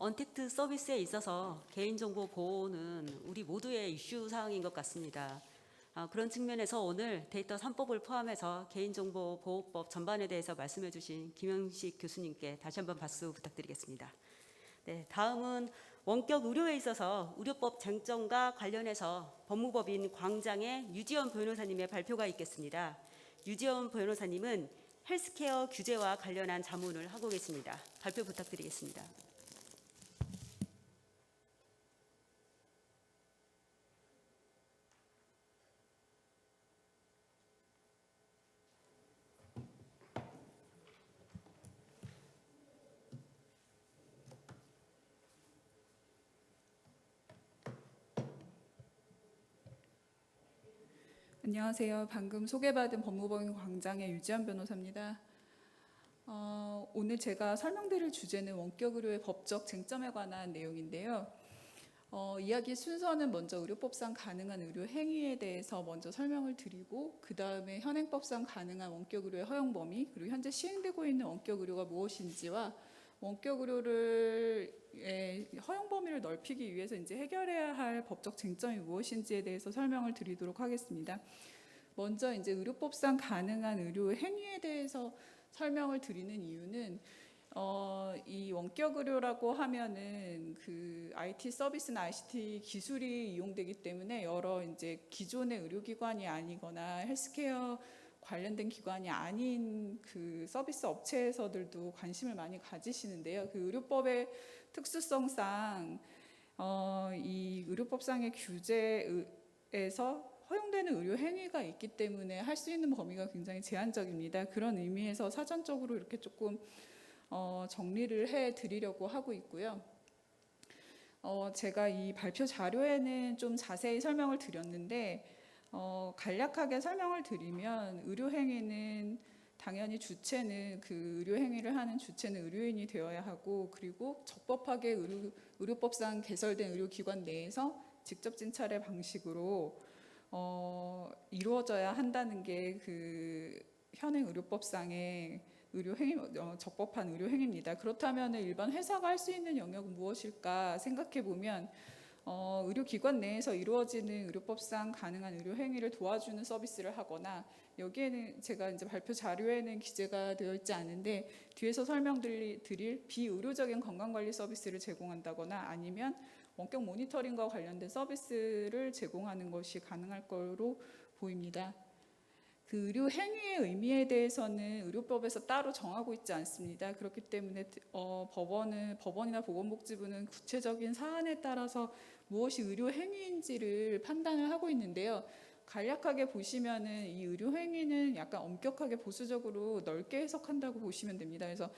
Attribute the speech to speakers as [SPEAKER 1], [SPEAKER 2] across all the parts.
[SPEAKER 1] 언택트 서비스에 있어서 개인정보 보호는 우리 모두의 이슈 사항인 것 같습니다. 그런 측면에서 오늘 데이터 3법을 포함해서 개인정보 보호법 전반에 대해서 말씀해 주신 김영식 교수님께 다시 한번 박수 부탁드리겠습니다. 네, 다음은 원격 의료에 있어서 의료법 쟁점과 관련해서 법무법인 광장의 유지연 변호사님의 발표가 있겠습니다. 유지연 변호사님은 헬스케어 규제와 관련한 자문을 하고 계십니다. 발표 부탁드리겠습니다.
[SPEAKER 2] 안녕하세요. 방금 소개받은 법무법인 광장의 유지연 변호사입니다. 오늘 제가 설명드릴 주제는 원격 의료의 법적 쟁점에 관한 내용인데요. 이야기 순서는 먼저 의료법상 가능한 의료 행위에 대해서 먼저 설명을 드리고 그 다음에 현행법상 가능한 원격 의료의 허용 범위 그리고 현재 시행되고 있는 원격 의료가 무엇인지와 원격 의료를 허용 범위를 넓히기 위해서 이제 해결해야 할 법적 쟁점이 무엇인지에 대해서 설명을 드리도록 하겠습니다. 먼저 이제 의료법상 가능한 의료 행위에 대해서 설명을 드리는 이유는 이 원격 의료라고 하면은 그 IT 서비스나 ICT 기술이 이용되기 때문에 여러 이제 기존의 의료기관이 아니거나 헬스케어 관련된 기관이 아닌 그 서비스 업체에서들도 관심을 많이 가지시는데요. 그 의료법의 특수성상 이 의료법상의 규제에서 허용되는 의료 행위가 있기 때문에 할 수 있는 범위가 굉장히 제한적입니다. 그런 의미에서 사전적으로 이렇게 조금 정리를 해 드리려고 하고 있고요. 제가 이 발표 자료에는 좀 자세히 설명을 드렸는데 간략하게 설명을 드리면 의료행위는 당연히 주체는 그 의료행위를 하는 주체는 의료인이 되어야 하고 그리고 적법하게 의료법상 개설된 의료기관 내에서 직접 진찰의 방식으로 이루어져야 한다는 게 그 현행 의료법상의 의료행위, 적법한 의료행위입니다. 그렇다면 일반 회사가 할 수 있는 영역은 무엇일까 생각해 보면 의료기관 내에서 이루어지는 의료법상 가능한 의료행위를 도와주는 서비스를 하거나 여기에는 제가 이제 발표 자료에는 기재가 되어 있지 않은데 뒤에서 설명드릴 비의료적인 건강관리 서비스를 제공한다거나 아니면 원격 모니터링과 관련된 서비스를 제공하는 것이 가능할 것으로 보입니다. 그 의료 행위의 의미에 대해서는 의료법에서 따로 정하고 있지 않습니다. 그렇기 때문에 법원이나 보건복지부는 구체적인 사안에 따라서 무엇이 의료 행위인지를 판단을 하고 있는데요. 간략하게 보시면은 이 의료 행위는 약간 엄격하게 보수적으로 넓게 해석한다고 보시면 됩니다. 그래서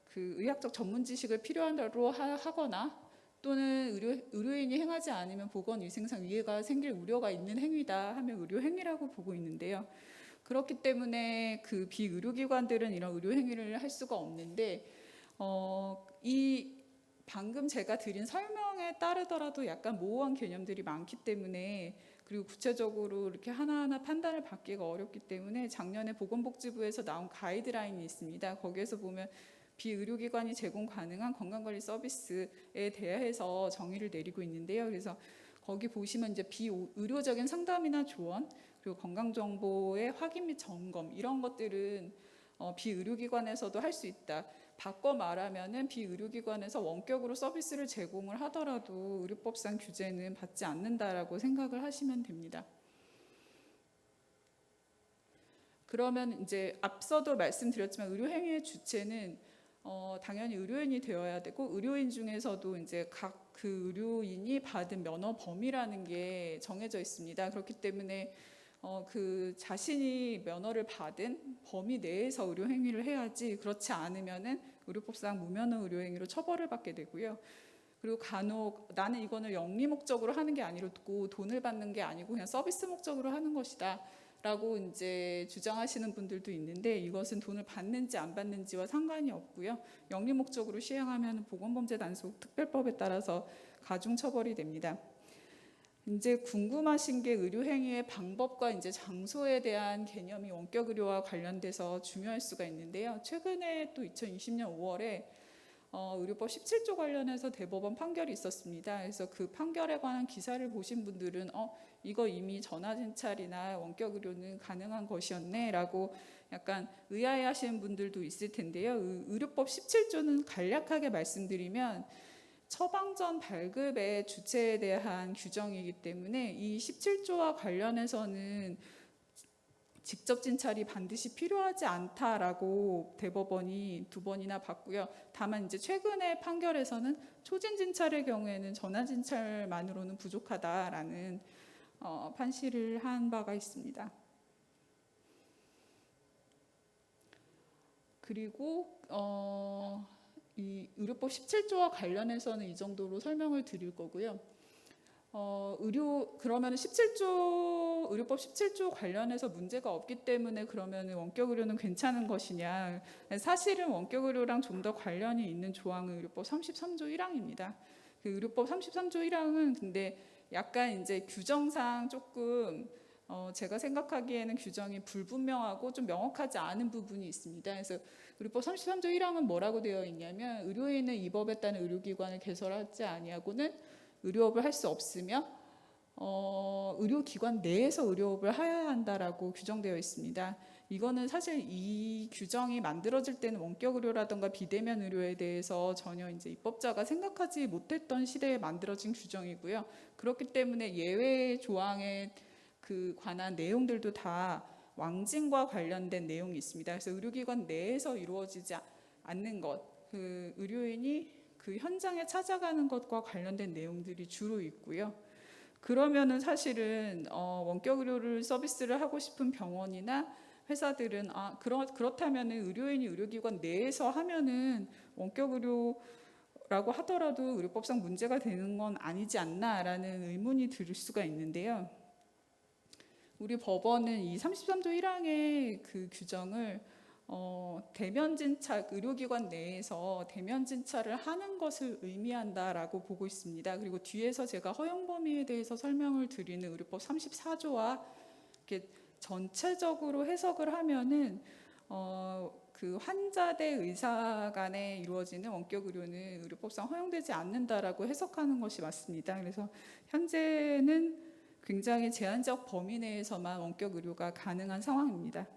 [SPEAKER 2] 그 의학적 전문 지식을 필요로 하거나 또는 의료인이 행하지 않으면 보건위생상 위해가 생길 우려가 있는 행위다 하면 의료행위라고 보고 있는데요. 그렇기 때문에 그 비의료기관들은 이런 의료행위를 할 수가 없는데 이 방금 제가 드린 설명에 따르더라도 약간 모호한 개념들이 많기 때문에 그리고 구체적으로 이렇게 하나하나 판단을 받기가 어렵기 때문에 작년에 보건복지부에서 나온 가이드라인이 있습니다. 거기에서 보면 비의료기관이 제공 가능한 건강관리 서비스에 대해서 정의를 내리고 있는데요. 그래서 거기 보시면 이제 비의료적인 상담이나 조언 그리고 건강정보의 확인 및 점검 이런 것들은 비의료기관에서도 할 수 있다. 바꿔 말하면은 비의료기관에서 원격으로 서비스를 제공을 하더라도 의료법상 규제는 받지 않는다라고 생각을 하시면 됩니다. 그러면 이제 앞서도 말씀드렸지만 의료행위의 주체는 당연히 의료인이 되어야 되고 의료인 중에서도 이제 각 그 의료인이 받은 면허 범위라는 게 정해져 있습니다. 그렇기 때문에 그 자신이 면허를 받은 범위 내에서 의료행위를 해야지 그렇지 않으면은 의료법상 무면허 의료행위로 처벌을 받게 되고요. 그리고 간혹 나는 이거는 영리 목적으로 하는 게 아니고 돈을 받는 게 아니고 그냥 서비스 목적으로 하는 것이다. 라고 이제 주장하시는 분들도 있는데 이것은 돈을 받는지 안 받는지와 상관이 없고요. 영리 목적으로 시행하면 보건범죄단속 특별법에 따라서 가중처벌이 됩니다. 이제 궁금하신 게 의료행위의 방법과 이제 장소에 대한 개념이 원격 의료와 관련돼서 중요할 수가 있는데요. 최근에 또 2020년 5월에 의료법 17조 관련해서 대법원 판결이 있었습니다. 그래서 그 판결에 관한 기사를 보신 분들은 이거 이미 전화진찰이나 원격의료는 가능한 것이었네라고 약간 의아해하시는 분들도 있을 텐데요. 의료법 17조는 간략하게 말씀드리면 처방전 발급의 주체에 대한 규정이기 때문에 이 17조와 관련해서는 직접 진찰이 반드시 필요하지 않다라고 대법원이 2번이나 봤고요. 다만 이제 최근의 판결에서는 초진 진찰의 경우에는 전화 진찰만으로는 부족하다라는 판시를 한 바가 있습니다. 그리고 이 의료법 17조와 관련해서는 이 정도로 설명을 드릴 거고요. 그러면 17조 의료법 17조 관련해서 문제가 없기 때문에 그러면 원격 의료는 괜찮은 것이냐? 사실은 원격 의료랑 좀 더 관련이 있는 조항은 의료법 33조 1항입니다. 그 의료법 33조 1항은 근데 약간 이제 규정상 조금 제가 생각하기에는 규정이 불분명하고 좀 명확하지 않은 부분이 있습니다. 그래서 의료법 33조 1항은 뭐라고 되어 있냐면 의료인은 이 법에 따른 의료기관을 개설하지 아니하고는 의료업을 할 수 없으며 의료기관 내에서 의료업을 해야 한다라고 규정되어 있습니다. 이거는 사실 이 규정이 만들어질 때는 원격 의료라든가 비대면 의료에 대해서 전혀 이제 입법자가 생각하지 못했던 시대에 만들어진 규정이고요. 그렇기 때문에 예외 조항에 그 관한 내용들도 다 왕징과 관련된 내용이 있습니다. 그래서 의료기관 내에서 이루어지지 않는 것, 그 의료인이 그 현장에 찾아가는 것과 관련된 내용들이 주로 있고요. 그러면은 사실은 원격 의료를 서비스를 하고 싶은 병원이나 회사들은 그렇다면은 의료인이 의료기관 내에서 하면은 원격 의료라고 하더라도 의료법상 문제가 되는 건 아니지 않나라는 의문이 들 수가 있는데요. 우리 법원은 이 33조 1항의 그 규정을 대면 진찰, 의료기관 내에서 대면 진찰을 하는 것을 의미한다라고 보고 있습니다. 그리고 뒤에서 제가 허용 범위에 대해서 설명을 드리는 의료법 34조와 이렇게 전체적으로 해석을 하면은 그 환자 대 의사 간에 이루어지는 원격 의료는 의료법상 허용되지 않는다라고 해석하는 것이 맞습니다. 그래서 현재는 굉장히 제한적 범위 내에서만 원격 의료가 가능한 상황입니다.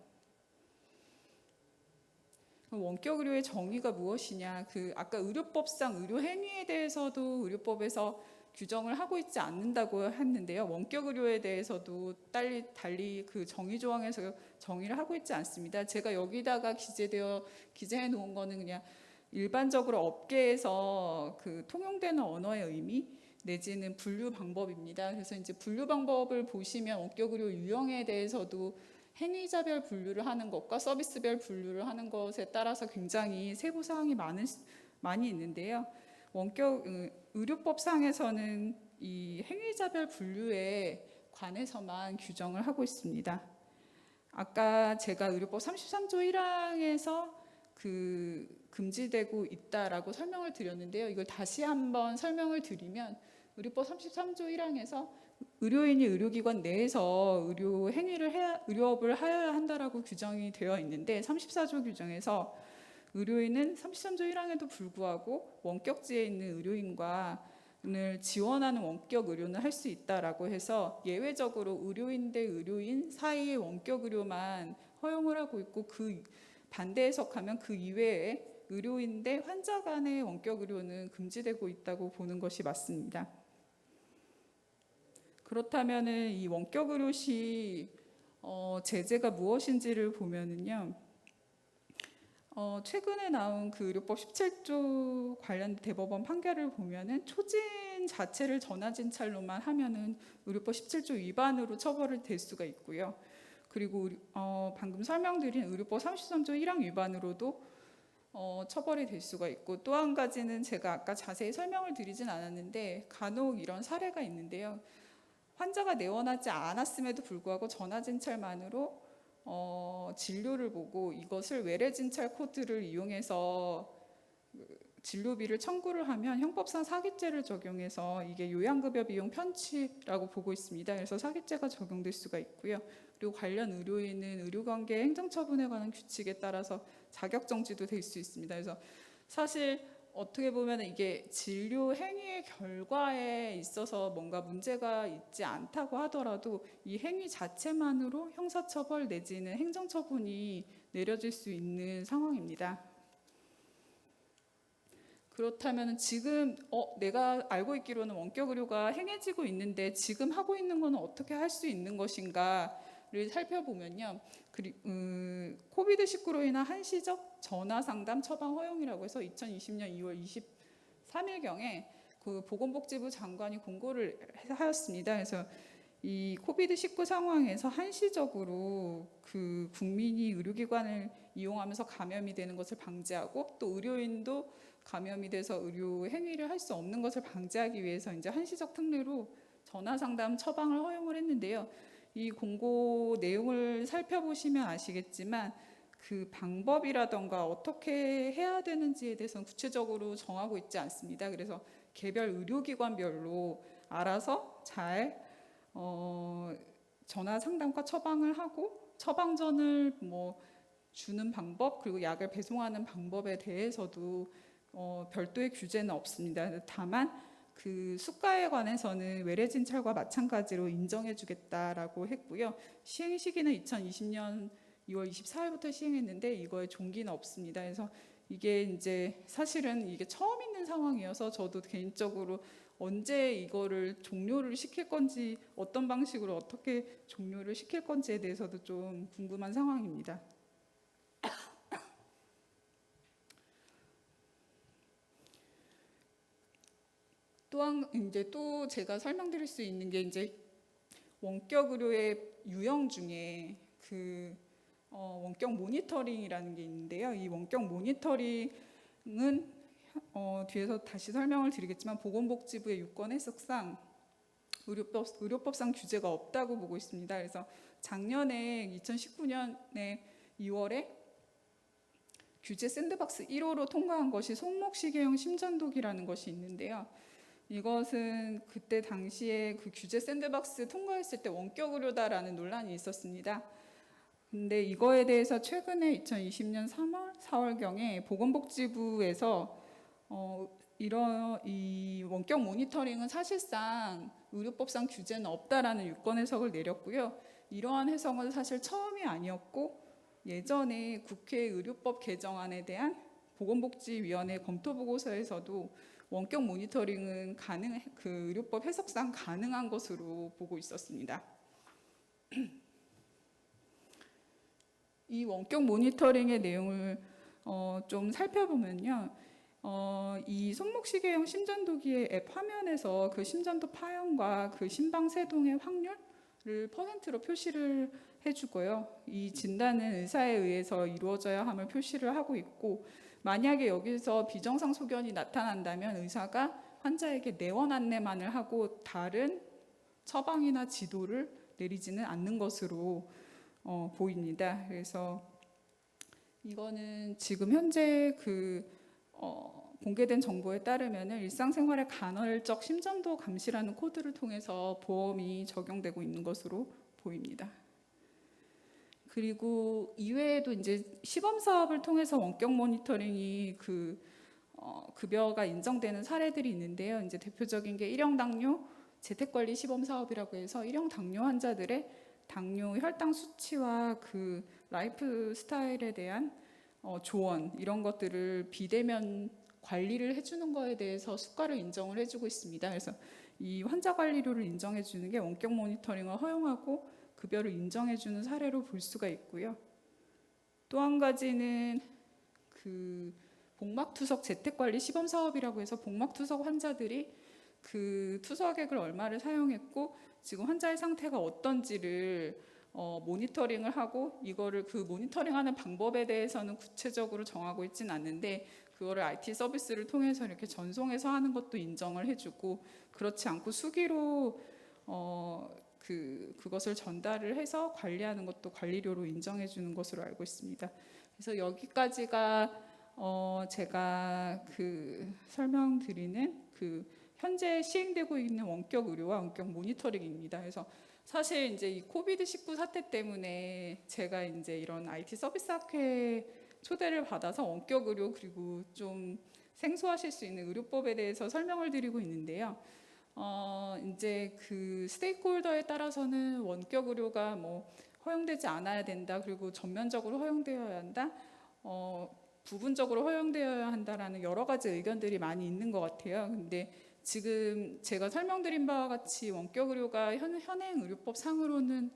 [SPEAKER 2] 원격 의료의 정의가 무엇이냐? 아까 의료법상 의료 행위에 대해서도 의료법에서 규정을 하고 있지 않는다고 했는데요. 원격 의료에 대해서도 달리 그 정의 조항에서 정의를 하고 있지 않습니다. 제가 여기다가 기재해 놓은 거는 그냥 일반적으로 업계에서 그 통용되는 언어의 의미 내지는 분류 방법입니다. 그래서 이제 분류 방법을 보시면 원격 의료 유형에 대해서도 행위자별 분류를 하는 것과 서비스별 분류를 하는 것에 따라서 굉장히 세부 사항이 많이 있는데요. 의료법상에서는 이 행위자별 분류에 관해서만 규정을 하고 있습니다. 아까 제가 의료법 33조 1항에서 금지되고 있다라고 설명을 드렸는데요. 이걸 다시 한번 설명을 드리면 의료법 33조 1항에서 의료인이 의료기관 내에서 의료업을 하여야 한다라고 규정이 되어 있는데 34조 규정에서 의료인은 33조 1항에도 불구하고 원격지에 있는 의료인과를 지원하는 원격 의료는 할 수 있다라고 해서 예외적으로 의료인 대 의료인 사이의 원격 의료만 허용을 하고 있고 그 반대 해석하면 그 이외에 의료인 대 환자 간의 원격 의료는 금지되고 있다고 보는 것이 맞습니다. 그렇다면은 이 원격 의료 시 제재가 무엇인지를 보면은요. 최근에 나온 그 의료법 17조 관련 대법원 판결을 보면은 초진 자체를 전화 진찰로만 하면은 의료법 17조 위반으로 처벌이 될 수가 있고요. 그리고 방금 설명드린 의료법 33조 1항 위반으로도 처벌이 될 수가 있고 또 한 가지는 제가 아까 자세히 설명을 드리진 않았는데 간혹 이런 사례가 있는데요. 환자가 내원하지 않았음에도 불구하고 전화 진찰만으로 진료를 보고 이것을 외래 진찰 코드를 이용해서 진료비를 청구를 하면 형법상 사기죄를 적용해서 이게 요양급여 비용 편취라고 보고 있습니다. 그래서 사기죄가 적용될 수가 있고요. 그리고 관련 의료인은 의료관계 행정처분에 관한 규칙에 따라서 자격정지도 될 수 있습니다. 그래서 사실 어떻게 보면 이게 진료 행위의 결과에 있어서 뭔가 문제가 있지 않다고 하더라도 이 행위 자체만으로 형사처벌 내지는 행정처분이 내려질 수 있는 상황입니다. 그렇다면 지금 내가 알고 있기로는 원격 의료가 행해지고 있는데 지금 하고 있는 거는 어떻게 할 수 있는 것인가를 살펴보면요. 코비드19로 인한 한시적 전화 상담 처방 허용이라고 해서 2020년 2월 23일경에 그 보건복지부 장관이 공고를 하였습니다. 그래서 이 코비드19 상황에서 한시적으로 그 국민이 의료기관을 이용하면서 감염이 되는 것을 방지하고 또 의료인도 감염이 돼서 의료 행위를 할 수 없는 것을 방지하기 위해서 이제 한시적 특례로 전화 상담 처방을 허용을 했는데요. 이 공고 내용을 살펴보시면 아시겠지만 그 방법이라던가 어떻게 해야 되는지에 대해서는 구체적으로 정하고 있지 않습니다. 그래서 개별 의료기관별로 알아서 잘 전화 상담과 처방을 하고 처방전을 주는 방법 그리고 약을 배송하는 방법에 대해서도 별도의 규제는 없습니다. 다만 그 수가에 관해서는 외래진찰과 마찬가지로 인정해주겠다라고 했고요. 시행 시기는 2020년 2월 24일부터 시행했는데 이거에 종기는 없습니다. 그래서 이게 이제 사실은 이게 처음 있는 상황이어서 저도 개인적으로 언제 이거를 종료를 시킬 건지 어떤 방식으로 어떻게 종료를 시킬 건지에 대해서도 좀 궁금한 상황입니다. 또 제가 설명드릴 수 있는 게 이제 원격 의료의 유형 중에 그 원격 모니터링이라는 게 있는데요. 이 원격 모니터링은 뒤에서 다시 설명을 드리겠지만 보건복지부의 유권 해석상 의료법상 규제가 없다고 보고 있습니다. 그래서 작년에 2019년에 2월에 규제 샌드박스 1호로 통과한 것이 손목시계형 심전도기라는 것이 있는데요. 이것은 그때 당시에 그 규제 샌드박스 통과했을 때 원격 의료다라는 논란이 있었습니다. 근데 이거에 대해서 최근에 2020년 3월, 4월경에 보건복지부에서 이 원격 모니터링은 사실상 의료법상 규제는 없다라는 유권 해석을 내렸고요. 이러한 해석은 사실 처음이 아니었고 예전에 국회 의료법 개정안에 대한 보건복지위원회 검토 보고서에서도 원격 모니터링은 그 의료법 해석상 가능한 것으로 보고 있었습니다. 이 원격 모니터링의 내용을 좀 살펴보면요. 이 손목시계형 심전도기의 앱 화면에서 그 심전도 파형과 그 심방세동의 확률을 %로 표시를 해주고요. 이 진단은 의사에 의해서 이루어져야 함을 표시를 하고 있고 만약에 여기서 비정상 소견이 나타난다면 의사가 환자에게 내원 안내만을 하고 다른 처방이나 지도를 내리지는 않는 것으로 보입니다. 그래서 이거는 지금 현재 공개된 정보에 따르면 일상생활의 간헐적 심전도 감시라는 코드를 통해서 보험이 적용되고 있는 것으로 보입니다. 그리고 이외에도 이제 시범 사업을 통해서 원격 모니터링이 급여가 인정되는 사례들이 있는데요. 이제 대표적인 게 일형 당뇨 재택관리 시범 사업이라고 해서 일형 당뇨 환자들의 당뇨 혈당 수치와 그 라이프 스타일에 대한 조언 이런 것들을 비대면 관리를 해주는 거에 대해서 수가를 인정을 해주고 있습니다. 그래서 이 환자 관리료를 인정해주는 게 원격 모니터링을 허용하고 급여를 인정해주는 사례로 볼 수가 있고요. 또 한 가지는 그 복막투석 재택관리 시범 사업이라고 해서 복막투석 환자들이 그 투석액을 얼마를 사용했고 지금 환자의 상태가 어떤지를 모니터링을 하고 이거를 그 모니터링하는 방법에 대해서는 구체적으로 정하고 있지는 않는데 그거를 IT 서비스를 통해서 이렇게 전송해서 하는 것도 인정을 해주고 그렇지 않고 수기로 그것을 전달을 해서 관리하는 것도 관리료로 인정해 주는 것으로 알고 있습니다. 그래서 여기까지가 제가 설명드리는 현재 시행되고 있는 원격 의료와 원격 모니터링입니다. 그래서 사실 이제 이 코비드19 사태 때문에 제가 이제 이런 IT 서비스 학회에 초대를 받아서 원격 의료 그리고 좀 생소하실 수 있는 의료법에 대해서 설명을 드리고 있는데요. 이제 그 스테이크홀더에 따라서는 원격 의료가 뭐 허용되지 않아야 된다, 그리고 전면적으로 허용되어야 한다, 부분적으로 허용되어야 한다라는 여러 가지 의견들이 많이 있는 것 같아요. 근데 지금 제가 설명드린 바와 같이 원격 의료가 현행 의료법 상으로는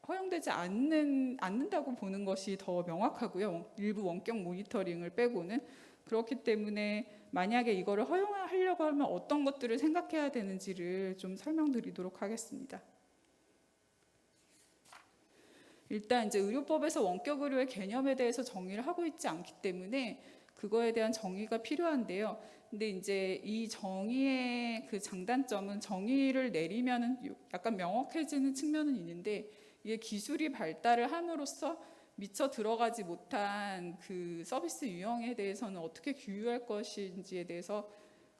[SPEAKER 2] 허용되지 않는다고 보는 것이 더 명확하고요. 일부 원격 모니터링을 빼고는. 그렇기 때문에 만약에 이거를 허용하려고 하면 어떤 것들을 생각해야 되는지를 좀 설명드리도록 하겠습니다. 일단 이제 의료법에서 원격 의료의 개념에 대해서 정의를 하고 있지 않기 때문에 그거에 대한 정의가 필요한데요. 근데 이제 이 정의의 그 장단점은 정의를 내리면은 약간 명확해지는 측면은 있는데, 이게 기술이 발달을 함으로써 미처 들어가지 못한 그 서비스 유형에 대해서는 어떻게 규율할 것인지에 대해서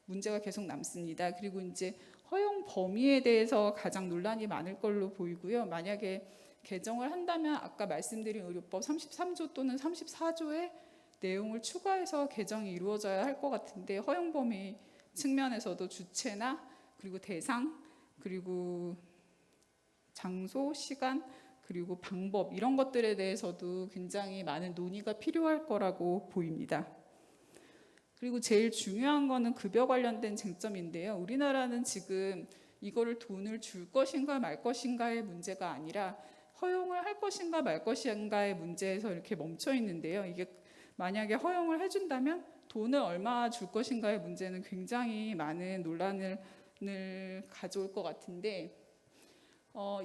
[SPEAKER 2] 문제가 계속 남습니다. 그리고 이제 허용 범위에 대해서 가장 논란이 많을 걸로 보이고요. 만약에 개정을 한다면 아까 말씀드린 의료법 33조 또는 34조의 내용을 추가해서 개정이 이루어져야 할 것 같은데, 허용 범위 측면에서도 주체나 그리고 대상, 그리고 장소, 시간, 그리고 방법, 이런 것들에 대해서도 굉장히 많은 논의가 필요할 거라고 보입니다. 그리고 제일 중요한 거는 급여 관련된 쟁점인데요. 우리나라는 지금 이거를 돈을 줄 것인가 말 것인가의 문제가 아니라 허용을 할 것인가 말 것인가의 문제에서 이렇게 멈춰 있는데요. 이게 만약에 허용을 해준다면 돈을 얼마 줄 것인가의 문제는 굉장히 많은 논란을 가져올 것 같은데,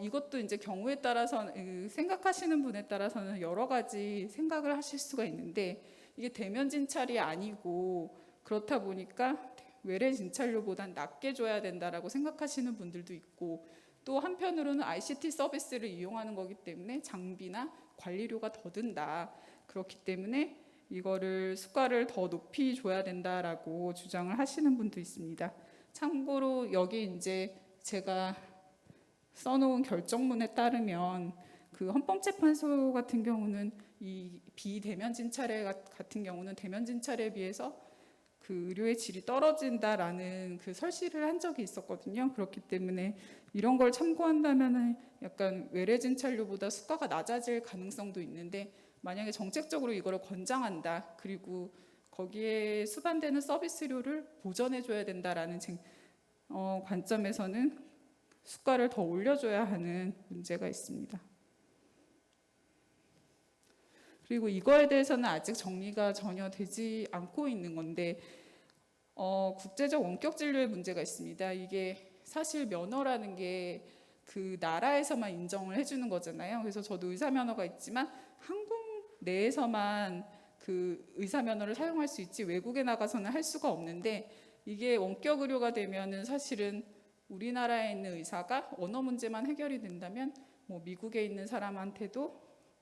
[SPEAKER 2] 이것도 이제 경우에 따라서 생각하시는 분에 따라서는 여러 가지 생각을 하실 수가 있는데, 이게 대면 진찰이 아니고 그렇다 보니까 외래 진찰료보단 낮게 줘야 된다라고 생각하시는 분들도 있고, 또 한편으로는 ICT 서비스를 이용하는 거기 때문에 장비나 관리료가 더 든다, 그렇기 때문에 이거를 수가를 더 높이 줘야 된다라고 주장을 하시는 분도 있습니다. 참고로 여기 이제 제가 써놓은 결정문에 따르면 그 헌법재판소 같은 경우는 이 비대면 진찰회 같은 경우는 대면 진찰에 비해서 그 의료의 질이 떨어진다라는 그 설시를 한 적이 있었거든요. 그렇기 때문에 이런 걸 참고한다면은 약간 외래 진찰료보다 수가가 낮아질 가능성도 있는데, 만약에 정책적으로 이거를 권장한다, 그리고 거기에 수반되는 서비스료를 보전해줘야 된다라는 관점에서는 수가를 더 올려줘야 하는 문제가 있습니다. 그리고 이거에 대해서는 아직 정리가 전혀 되지 않고 있는 건데, 국제적 원격 진료의 문제가 있습니다. 이게 사실 면허라는 게 그 나라에서만 인정을 해주는 거잖아요. 그래서 저도 의사 면허가 있지만 한국 내에서만 그 의사 면허를 사용할 수 있지 외국에 나가서는 할 수가 없는데, 이게 원격 의료가 되면은 사실은 우리나라에 있는 의사가 언어 문제만 해결이 된다면 뭐 미국에 있는 사람한테도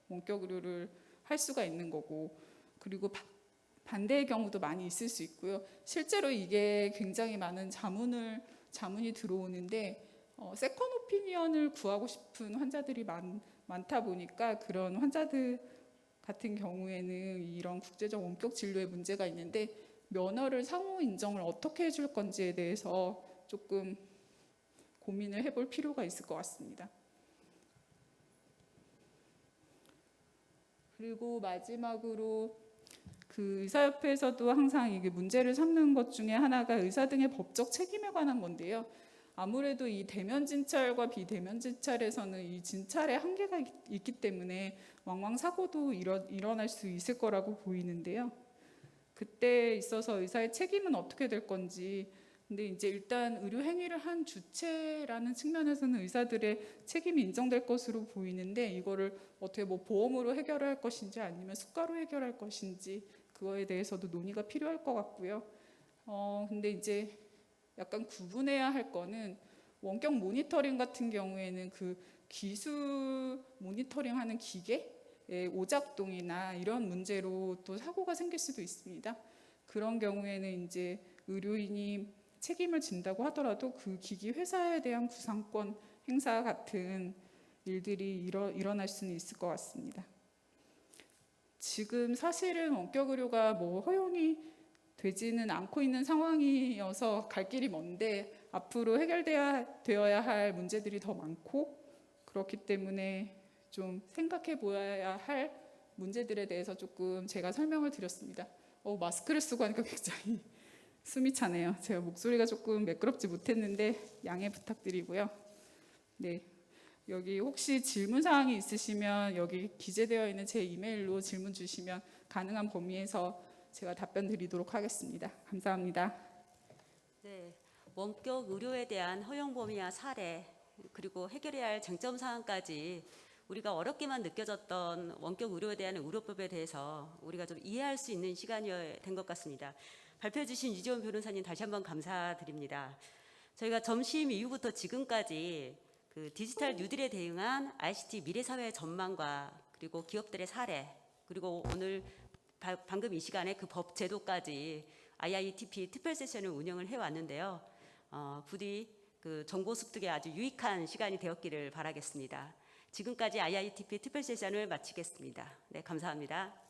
[SPEAKER 2] 원격 의료를 할 수가 있는 거고, 그리고 반대의 경우도 많이 있을 수 있고요. 실제로 이게 굉장히 많은 자문이 들어오는데, 세컨 오피니언을 구하고 싶은 환자들이 많다 보니까 그런 환자들 같은 경우에는 이런 국제적 원격 진료의 문제가 있는데, 면허를 상호 인정을 어떻게 해줄 건지에 대해서 조금 고민을 해볼 필요가 있을 것 같습니다. 그리고 마지막으로 그 의사협회에서도 항상 이게 문제를 삼는 것 중에 하나가 의사 등의 법적 책임에 관한 건데요. 아무래도 이 대면 진찰과 비대면 진찰에서는 이 진찰의 한계가 있기 때문에 왕왕 사고도 일어날 수 있을 거라고 보이는데요. 그때 있어서 의사의 책임은 어떻게 될 건지, 근데 이제 일단 의료 행위를 한 주체라는 측면에서는 의사들의 책임이 인정될 것으로 보이는데, 이거를 어떻게 뭐 보험으로 해결할 것인지 아니면 수가로 해결할 것인지 그거에 대해서도 논의가 필요할 것 같고요. 근데 이제 약간 구분해야 할 거는, 원격 모니터링 같은 경우에는 그 기술 모니터링하는 기계의 오작동이나 이런 문제로 또 사고가 생길 수도 있습니다. 그런 경우에는 이제 의료인이 책임을 진다고 하더라도 그 기기 회사에 대한 구상권 행사 같은 일들이 일어날 수는 있을 것 같습니다. 지금 사실은 원격 의료가 뭐 허용이 되지는 않고 있는 상황이어서 갈 길이 먼데 앞으로 되어야 할 문제들이 더 많고 그렇기 때문에 좀 생각해 보아야 할 문제들에 대해서 조금 제가 설명을 드렸습니다. 마스크를 쓰고 하니까 굉장히 숨이 차네요. 제가 목소리가 조금 매끄럽지 못했는데 양해 부탁드리고요. 네, 여기 혹시 질문 사항이 있으시면 여기 기재되어 있는 제 이메일로 질문 주시면 가능한 범위에서 제가 답변 드리도록 하겠습니다. 감사합니다.
[SPEAKER 1] 네, 원격 의료에 대한 허용 범위와 사례 그리고 해결해야 할 쟁점 사항까지 우리가 어렵게만 느껴졌던 원격 의료에 대한 의료법에 대해서 우리가 좀 이해할 수 있는 시간이 된 것 같습니다. 발표해 주신 유지원 변호사님 다시 한번 감사드립니다. 저희가 점심 이후부터 지금까지 그 디지털 뉴딜에 대응한 ICT 미래사회 전망과 그리고 기업들의 사례 그리고 오늘 방금 이 시간에 그 법 제도까지 IITP 특별 세션을 운영을 해왔는데요. 부디 그 정보 습득에 아주 유익한 시간이 되었기를 바라겠습니다. 지금까지 IITP 특별 세션을 마치겠습니다. 네, 감사합니다.